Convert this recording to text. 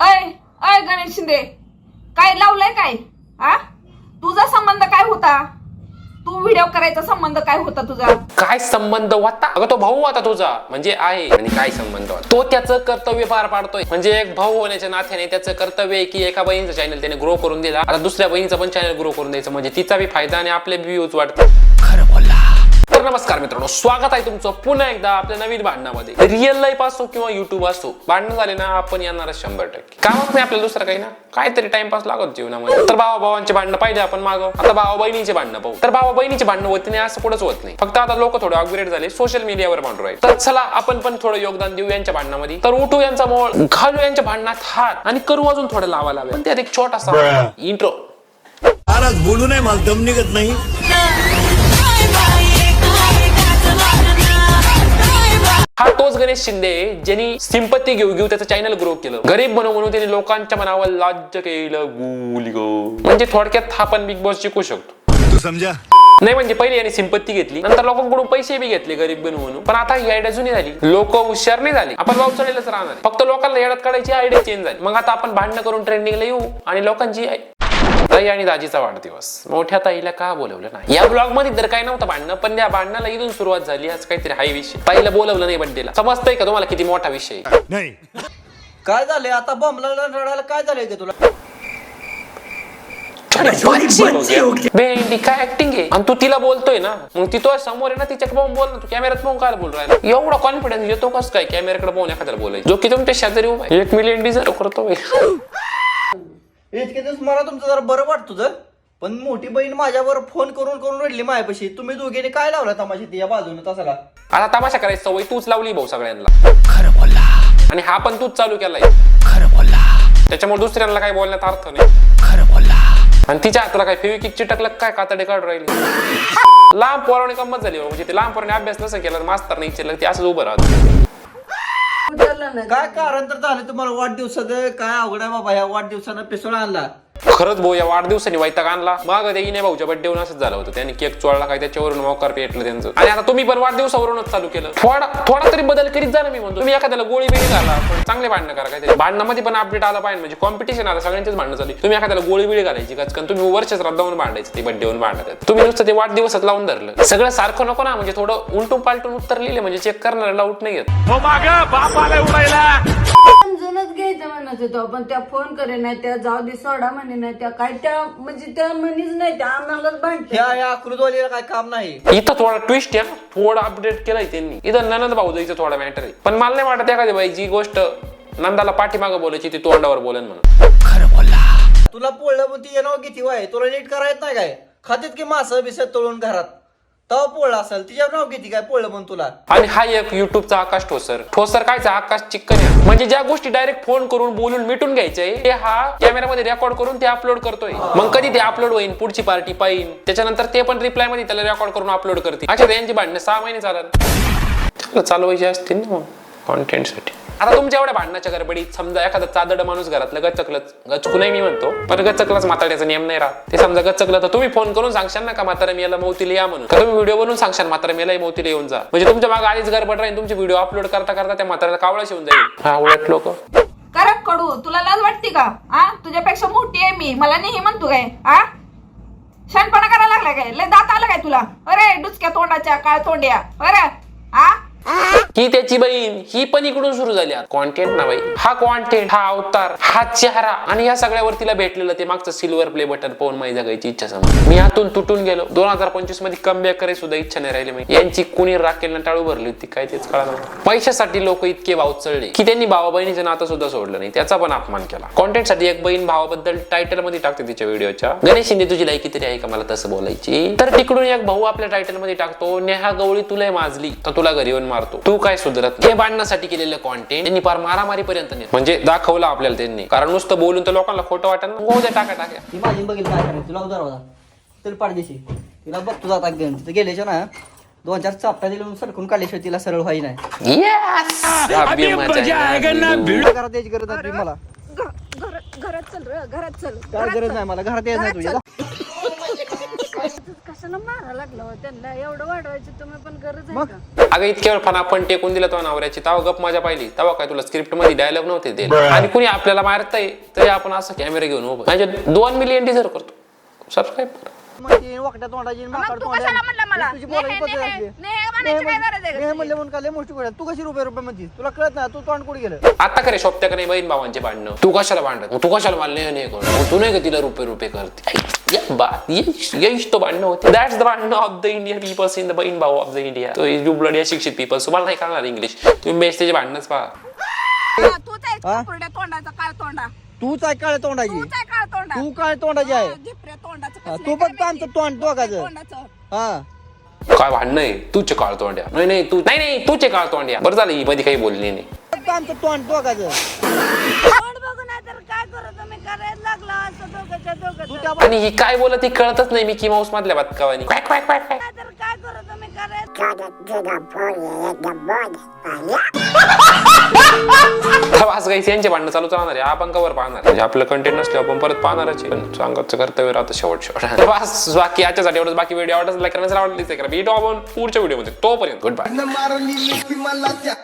अय अय गणेश शिंदे, काय लावलंय काय? आ तुझा संबंध काय होता? तू व्हिडिओ करायचा संबंध काय होता तुझा? काय संबंध होता? अगं तो भाऊ होता तुझा, म्हणजे आहे. आणि काय संबंध होता? तो त्याचं कर्तव्य पार पाडतोय. म्हणजे एक भाऊ होण्याच्या नात्याने त्याचं कर्तव्य आहे की एका बहिणीचं चॅनल त्याने ग्रो करून दिला, आता दुसऱ्या बहिणीचं पण चॅनल ग्रो करून द्यायचं, म्हणजे तिचा बी फायदा आणि आपले व्ह्यूज वाढतात. खरं बोलला. तर नमस्कार मित्रांनो, स्वागत आहे तुमचं पुन्हा एकदा आपल्या नवीन भांडणामध्ये. रिअल लाईफ असो किंवा युट्यूब असो, भांडणं झाले ना आपण येणार 100%. कामच नाही आपल्याला दुसरं काही ना, काहीतरी टाइमपास लागत जीवनामध्ये. तर भावा भावांचे भांडणं पाहिजे आपण मागं, आता भावा बहिणीचे भांडणं पाहू. तर भावा बहिणीचे भांडणं होत नाही असं कुठंच होत नाही, फक्त आता लोक थोडे अपग्रेड झाले, सोशल मीडियावर भांडू राहिले. तर चला आपण पण थोडं योगदान देऊ यांच्या भांडणामध्ये. तर उठू यांचा मोळ, घालू यांच्या भांडणात हात आणि करू अजून थोडं लावा लावा. पण त्यात एक छोटासा इंट्रो. आज बोलू नाही, मला दम निघत नाही. हा तोच गणेश शिंदे ज्यांनी सिंपत्ती घेऊ घेऊ त्याचं चॅनल ग्रो केलं, गरीब बनवून म्हणून त्याने लोकांच्या मनावर राज्य केलं. म्हणजे थोडक्यात हा पण बिग बॉस जिंकू शकतो, तू समजा. नाही म्हणजे पहिले यांनी सिंपत्ती घेतली, नंतर लोकांकडून पैसे बी घेतले गरीब बनवून म्हणून. पण आता ही आयडिया जुनी झाली, लोक हुशार नाही झाले, आपण भाव चढलेलंच राहणार. फक्त लोकांना येड्यात काढायची आयडिया चेंज झाली. मग आता आपण भांडणं करून ट्रेंडिंगला येऊ आणि लोकांची ताई आणि दाजीचा वाढदिवस, मोठ्या ताईला का बोलवलं नाही? या ब्लॉग मध्ये तर काय नव्हतं भांडणं, पण या भांडणाला इथून सुरुवात झाली. आज काहीतरी हाय विषय, ताईला बोलवलं नाही बड्डेला. समजतंय का तुम्हाला किती मोठा विषय? नाही काय झालंय आता? बॉम्बला रडायला काय झालंय ते तुला? भेंडी काय ऍक्टिंग आहे, आणि तू तिला बोलतोय ना, मग ती तो समोर आहे ना, तिच्या पाहून बोल ना. तू कॅमेऱ्यात पाहून काय बोल राहिला? एवढा कॉन्फिडन्स येतो कसं काय कॅमेऱ्याकडे पाहून एखाद्याला बोलायचं, जो की तुमच्या शेजारी उभा आहे? 1 मिलियन डिझर्व करतोय. इतके दिवस मला तुमचं जरा बरं वाटत तुझं, पण मोठी बहीण माझ्यावर फोन करून करून रडली माझ्यापाशी. तुम्ही दोघीने काय लावला तमाशा या बाजूने तसाला? आता तमाशा करायची सवय तूच लावली भाऊ सगळ्यांना. खरं बोलला. आणि हा पण तूच चालू केलाय. खरं बोलला. त्याच्यामुळे दुसऱ्यांना काय बोलण्यात अर्थ नाही. खरं बोलला. आणि तिच्या हाताला काय फेविकिक चिटकलं काय, कातडे काढून राहिली. लांब पोराने गंमत झाली, म्हणजे ते लांब पोराने अभ्यास नसं केला, मास्तर नाही चिरलं, ते असंच उभं राहत. काय कारण तर झालं तुम्हाला वाढदिवसात? काय अवघड आहे बाबा, ह्या वाढदिवसानं पिसोळ आणला. खरंच भाऊ, या वाढदिवसाने वैताग आणला. माग ते इने भाऊच्या बड्डे होऊन असंच झालं होतं, त्यांनी केक चोळला काय, त्याच्यावरून मोकार पेटलं त्यांचं. आणि आता तुम्ही पण वाढदिवसावरूनच चालू केलं. थोडा तरी बदल करीत जा ना. मी म्हणतो तुम्ही एखाद्याला गोळी बिळी घाला, पण चांगले भांडणं करा. काहीतरी भांडणामध्ये पण अपडेट आला पाहिजे, म्हणजे कॉम्पिटिशन आला, सगळ्यांचेच भांडणं चालू. तुम्ही एखाद्याला गोळी बिळी घालायची कारण तुम्ही वर्षच राहून भांडायचं, ते बड्डे होऊन भांडतात. तुम्ही नुसतं ते वाढदिवसात लावून धरलं. सगळं सारखं नको ना, म्हणजे थोडं उलटून पालटून उत्तर लिहिले, म्हणजे चेक करणाऱ्याला आउट नाही येत. समजूनच घ्यायचं म्हणत होतो, पण त्या फोन करे नाही, त्या जाऊ दे सोडा म्हणे नाही, त्या काय त्या म्हणजे त्या म्हणीच नाही, त्या आम्हालाच भांडते. ह्या आकृतवालीला काय काम नाही. इथं थोडा ट्विस्ट आहे, थोडा अपडेट केलाय त्यांनी. इथं ननंद भाऊ जायचं थोडा मॅटर आहे, पण मला नाही वाटत एखादी बाई जी गोष्ट नंदाला पाठीमागं बोलायची ती तोंडावर बोलेन म्हणून. खरं बोलला. तुला पोळलं पण ती नाव किती वाय, तुला नीट करायचं नाही काय? खात्यात की मासं बिसत तळून घरात तवा पोळला असेल, तिच्या नाव किती काय पोळलं पण तुला? आणि हा एक युट्यूबचा आकाश ठोसर कायचा आकाश चिक्कन आहे. म्हणजे ज्या गोष्टी डायरेक्ट फोन करून बोलून मिटून घ्यायचे, ते हा कॅमेरामध्ये रेकॉर्ड करून ते अपलोड करतोय. मग कधी ते अपलोड होईल, पुढची पार्टी पाहिन, त्याच्यानंतर ते पण रिप्लाय मध्ये त्याला रेकॉर्ड करून अपलोड करते. अशा यांची भांडणं 6 महिने चालत चालवायची असतील ना कॉन्टेंट साठी. आता तुमच्या एवढ्या भांडणाच्या गडबडीत समजा एखादा चादड माणूस घरातलं गचकू नाही, मी म्हणतो, पण गचकलाच म्हाताऱ्याचा नियम नाही राहत. ते समजा गचकलं तर तुम्ही फोन करून सांगशाल ना का म्हातारा मेला मौतीला या म्हणून, का तुम्ही व्हिडिओ बनवून सांगशाल म्हातारा मेला मौतीला येऊन जा, म्हणजे तुमच्या मागे आधीच गडबड राहील. तुमचे व्हिडिओ अपलोड करता करता त्या म्हाताऱ्याला कावळा शिवून जाईल. हा उलट लोक करक कडू, तुला लाज वाटते का? आ तुझ्यापेक्षा मोठी आहे मी, मला नाही म्हणतो काय? आ शहाणपणा करायला लागला काय? लय दात आलं काय तुला? अरे डुचक्या तोंडाच्या काळ तोंड्या. अरे आ ही त्याची बहीण, ही पण इकडून सुरू झाली. कॉन्टेंट ना बाई, हा कॉन्टेंट, हा अवतार, हा चेहरा, आणि या सगळ्यावर तिला भेटलेलं ते मागचं सिल्वर प्ले बटन पाहून माझी जगायची इच्छा समज. मी हातून तुटून गेलो. 2025 मध्ये कमबॅक करायची सुद्धा इच्छा नाही राहिली. मी यांची कुणी राखेल टाळू भरली होती काय तेच कळलं. पैशासाठी लोक इतके भाव चढले की त्यांनी भावा बहिणीचं नातं सुद्धा सोडलं नाही, त्याचा पण अपमान केला. कॉन्टेंट साठी एक बहीण भावाबद्दल टायटल मध्ये टाकते तिच्या व्हिडिओच्या, गणेश शिंदे तुझी लायकी तरी आहे का मला तसं बोलायची, तर तिकडून एक भाऊ आपल्या टायटल मध्ये टाकतो, नेहा गवळी तुला माजली तर तुला घरी येऊन मारतो, तू काय सुधरत. हे भांडण्यासाठी केलेलं कॉन्टेंट त्यांनी फार मारामारी पर्यंत नेत, म्हणजे दाखवलं आपल्याला त्यांनी. कारण नुसतं बोलून तर लोकांना खोटं वाटत ना, टाका ती माझी बघितलं काय करायचं, तुला दरवाजा तरी पाडदेशी तिला बघ तुझा आता घेऊन तिथे गेल्याच्या ना 2-4 चापटा दिले सरकून काढल्याशिवाय तिला सरळ व्हाई नाही. घरात यायची गरज नाही मला, घरात चल, घरात चल. काय गरज नाही मला, घरात यायचं नाही तुझ्या. कशाला मारा लागला हो त्यांना एवढं वाढवायची तुम्ही पण गरज आहे मग? का? अगं इतक्या वेळ फणा पण टेकून दिला तो नवऱ्याची तवा गप माझ्या पाहिली तवा काय तुला स्क्रिप्ट मध्ये डायलॉग नव्हते दिले आणि कुणी आपल्याला मारतंय तरी आपण असं कॅमेरा घेऊन उभं म्हणजे 2 मिलियन डिझर्व करतो सबस्क्राईब म्हणते वाकड्या तोंडाची मग माकड तू कशाला म्हणला मला? तुझी बोलायची नेहे, पद्धत नेहे, असते. नेहे म्हणायची काय गरज आहे का नेहे तुझी? म्हणले म्हणून काय मोठी गोष्ट तू कशी रुपये म्हणते तुला कळत नाही तू तोंड कुठे गेलं आता करे शोभत्या का नाही बहीण भावांचे भांडणं तू कशाला भांडत मग तू कशाला मानले नाही कोण मग तू नाही का तिला रुपये करते यश तो भांडणं होते दॅट्स द भांडणं of the India peoples in the बहीण भाऊ ऑफ द इंडिया तो यू ब्लड शिक्षित पीपल्स तुम्हाला नाही कळणार इंग्लिश तुम्ही बेस्ट त्याचे भांडणच पहा हा, तूच आहेस हा? कोरड्या तोंडाचा काळ तोंडा तूच आहे काळ तोंडाची तूच आहे काळ तोंडा तू काळ तोंडाची आहे झिपऱ्या तोंडाचं हा, कसलं तू काय फक्त आमचं माहिती? तोंड दोघाचं तोंडाचं हा काय भांडणं आहे तूचे काळ तोंड्या नाही तू नाही तुझे काळ तोंड्या बरं झालं ही मध्ये काही बोलली नाही फक्त आमचं तोंड दोघाचं तोंड बघून आहे तर काय करू तुम्ही करायला लागला असं दोघांच्या तू दोघांचं त्या आणि ही काय बोलत ही कळतच नाही मिकी माऊस मधल्या बातकावानी क्वॅक क्वॅक क्वॅक क्वॅक. तर काय करू तुम्ही करायला आज काही यांचे भांडणं चालूच राहणार आहे आपण कवर पाहणार म्हणजे आपलं कंटेंट नसल्यावर आपण परत पाहणारच आहे. पण सांगायचं कर्तव्य राहतं शेवट बस बाकी याच्यासाठी एवढंच बाकी व्हिडिओ आवडत लाईक करायला आवडलीच आहे करा भेटू आपण पुढच्या व्हिडिओमध्ये तोपर्यंत गुड बाय मारली मला त्या